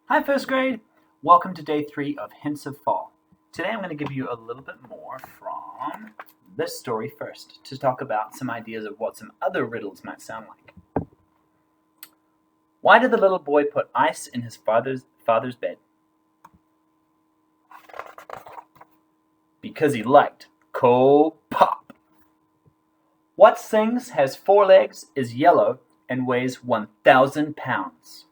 Hi, first grade. Welcome to day 3 of Hints of Fall. Today I'm going to give you a little bit more from this story first to talk about some ideas of what some other riddles might sound like. Why did the little boy put ice in his father's bed? Because he liked cold pop. What sings, has 4 legs, is yellow, and weighs 1,000 pounds?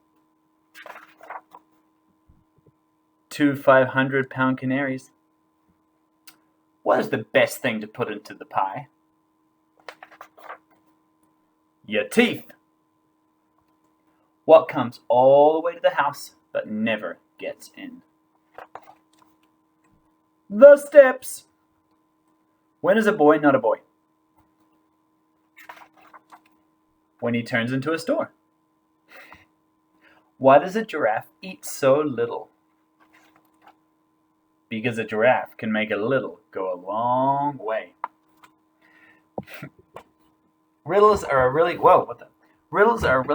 2 500-pound canaries. What is the best thing to put into the pie? Your teeth. What comes all the way to the house but never gets in? The steps. When is a boy not a boy? When he turns into a store. Why does a giraffe eat so little? Because a giraffe can make a little go a long way. Riddles are a really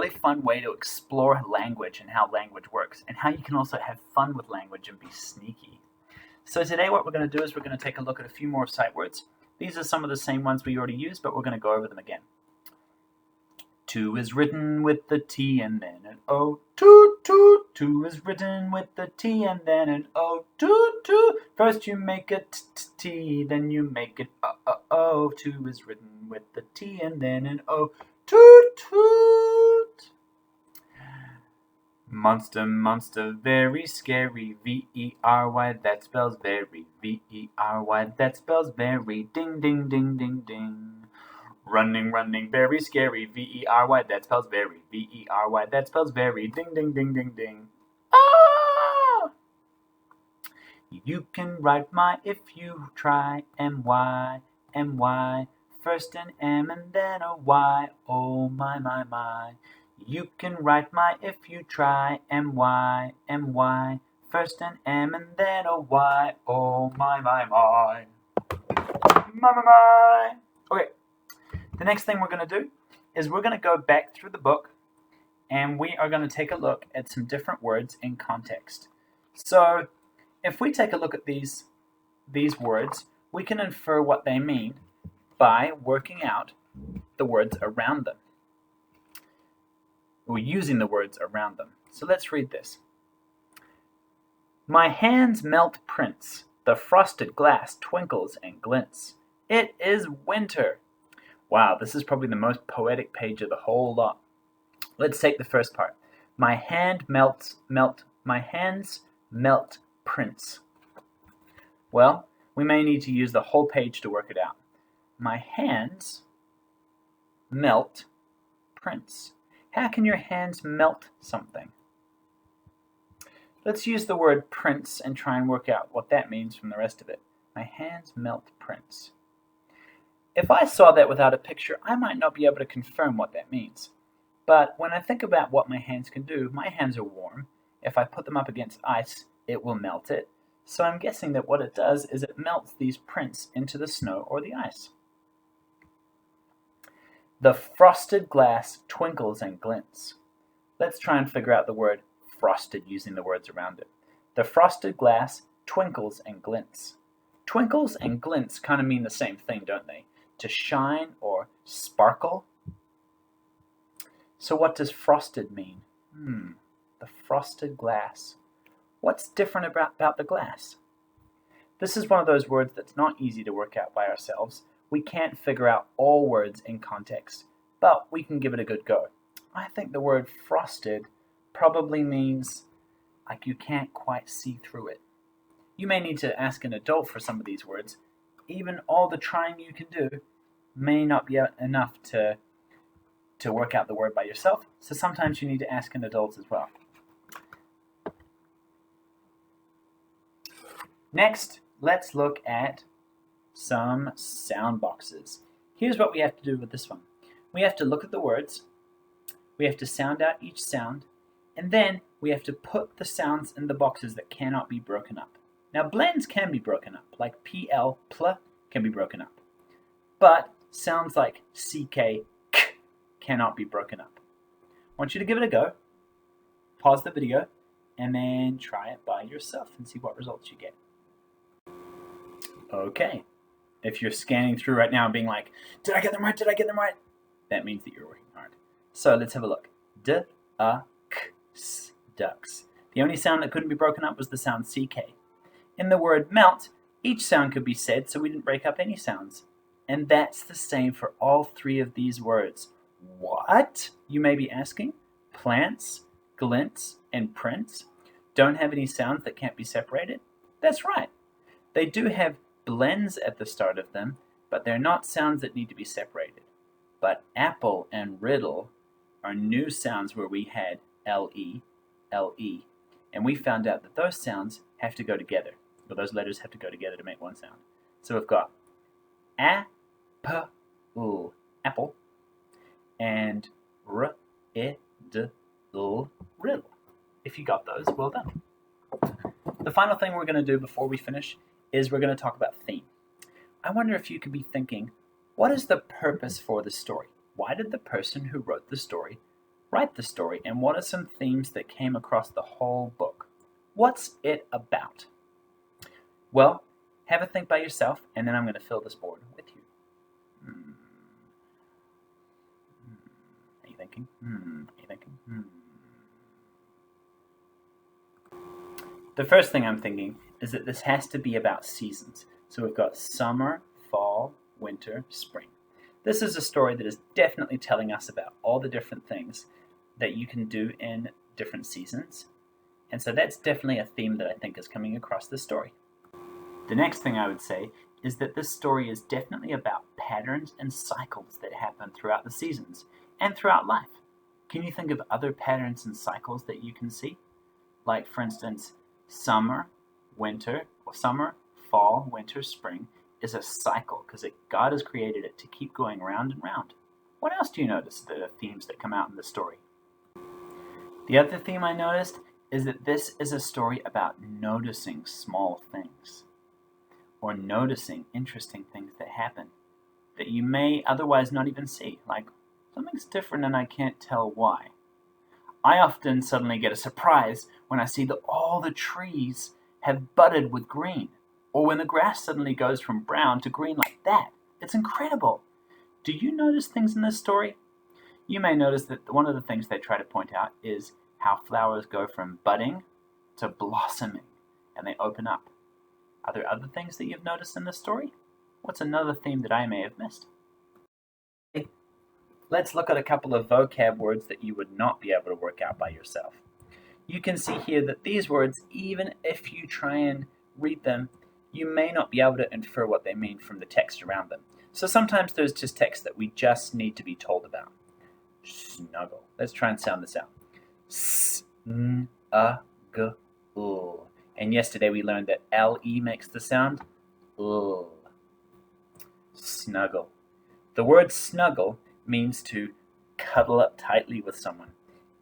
fun way to explore language and how language works, and how you can also have fun with language and be sneaky. So today what we're going to do is we're going to take a look at a few more sight words. These are some of the same ones we already used, but we're going to go over them again. 2 is written with the T and then an O. Toot, toot. 2 is written with the T and then an O. Toot, toot. First you make a T, then you make it O. 2 is written with the T and then an O. Toot, toot. Monster, monster, very scary. V-E-R-Y, that spells very. V-E-R-Y, that spells very. Ding, ding, ding, ding, ding. Running, running, very scary. V-E-R-Y, that spells very. V-E-R-Y, that spells very. Ding, ding, ding, ding, ding. Ah! You can write my if you try. M-Y, M-Y. First an M and then a Y. Oh, my, my, my. You can write my if you try. M-Y, M-Y. First an M and then a Y. Oh, my, my, my. My, my, my. Okay. The next thing we're going to do is we're going to go back through the book and we are going to take a look at some different words in context. So if we take a look at these words, we can infer what they mean by working out the words around them. We're using the words around them. So let's read this. My hands melt prints. The frosted glass twinkles and glints. It is winter. Wow, this is probably the most poetic page of the whole lot. Let's take the first part. My hands melt prints. Well, we may need to use the whole page to work it out. My hands melt prints. How can your hands melt something? Let's use the word prints and try and work out what that means from the rest of it. My hands melt prints. If I saw that without a picture, I might not be able to confirm what that means. But when I think about what my hands can do, my hands are warm. If I put them up against ice, it will melt it. So I'm guessing that what it does is it melts these prints into the snow or the ice. The frosted glass twinkles and glints. Let's try and figure out the word frosted using the words around it. The frosted glass twinkles and glints. Twinkles and glints kind of mean the same thing, don't they? To shine or sparkle. So what does frosted mean? The frosted glass. What's different about the glass? This is one of those words that's not easy to work out by ourselves. We can't figure out all words in context, but we can give it a good go. I think the word frosted probably means like you can't quite see through it. You may need to ask an adult for some of these words. Even all the trying you can do may not be enough to work out the word by yourself, so sometimes you need to ask an adult as well. Next, let's look at some sound boxes. Here's what we have to do with this one. We have to look at the words, we have to sound out each sound, and then we have to put the sounds in the boxes that cannot be broken up. Now, blends can be broken up, like PL, pl, can be broken up. But sounds like CK, k, cannot be broken up. I want you to give it a go. Pause the video and then try it by yourself and see what results you get. Okay. If you're scanning through right now and being like, did I get them right? Did I get them right? That means that you're working hard. So let's have a look. D-a-k-s, ducks. The only sound that couldn't be broken up was the sound CK. In the word melt, each sound could be said, so we didn't break up any sounds. And that's the same for all three of these words. What? You may be asking. Plants, glints, and prints don't have any sounds that can't be separated? That's right. They do have blends at the start of them, but they're not sounds that need to be separated. But apple and riddle are new sounds where we had L-E, L-E, and we found out that those sounds have to go together, or those letters have to go together to make one sound. So we've got a-p-l, apple, and r-i-d-l, riddle. If you got those, well done. The final thing we're going to do before we finish is we're going to talk about theme. I wonder if you could be thinking, what is the purpose for the story? Why did the person who wrote the story write the story, and what are some themes that came across the whole book? What's it about? Well, have a think by yourself, and then I'm going to fill this board with you. Are you thinking? Are you thinking? The first thing I'm thinking is that this has to be about seasons. So we've got summer, fall, winter, spring. This is a story that is definitely telling us about all the different things that you can do in different seasons. And so that's definitely a theme that I think is coming across this story. The next thing I would say is that this story is definitely about patterns and cycles that happen throughout the seasons and throughout life. Can you think of other patterns and cycles that you can see? Like, for instance, summer, fall, winter, spring is a cycle because God has created it to keep going round and round. What else do you notice that are themes that come out in the story? The other theme I noticed is that this is a story about noticing small things or noticing interesting things that happen that you may otherwise not even see, like something's different and I can't tell why. I often suddenly get a surprise when I see that all the trees have budded with green, or when the grass suddenly goes from brown to green like that. It's incredible. Do you notice things in this story? You may notice that one of the things they try to point out is how flowers go from budding to blossoming, and they open up. Are there other things that you've noticed in this story? What's another theme that I may have missed? Let's look at a couple of vocab words that you would not be able to work out by yourself. You can see here that these words, even if you try and read them, you may not be able to infer what they mean from the text around them. So sometimes there's just text that we just need to be told about. Snuggle. Let's try and sound this out. S-n-u-g-l. And yesterday we learned that L-E makes the sound L. Snuggle. The word snuggle means to cuddle up tightly with someone.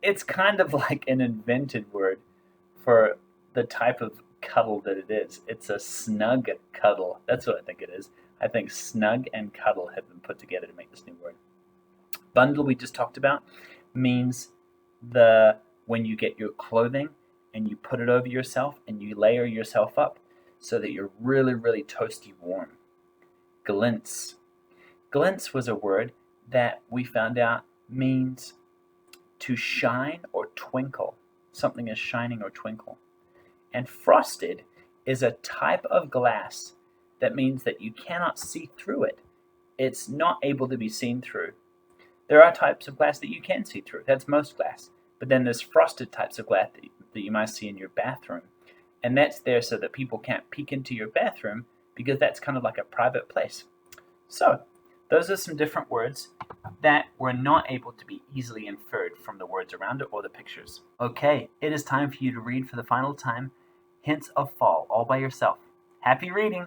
It's kind of like an invented word for the type of cuddle that it is. It's a snug cuddle. That's what I think it is. I think snug and cuddle have been put together to make this new word. Bundle, we just talked about, means when you get your clothing and you put it over yourself and you layer yourself up so that you're really, really toasty warm. Glints. Glints was a word that we found out means to shine or twinkle. Something is shining or twinkle. And frosted is a type of glass that means that you cannot see through it. It's not able to be seen through. There are types of glass that you can see through. That's most glass. But then there's frosted types of glass that you might see in your bathroom. And that's there so that people can't peek into your bathroom because that's kind of like a private place. So, those are some different words that were not able to be easily inferred from the words around it or the pictures. Okay, it is time for you to read for the final time Hints of Fall all by yourself. Happy reading!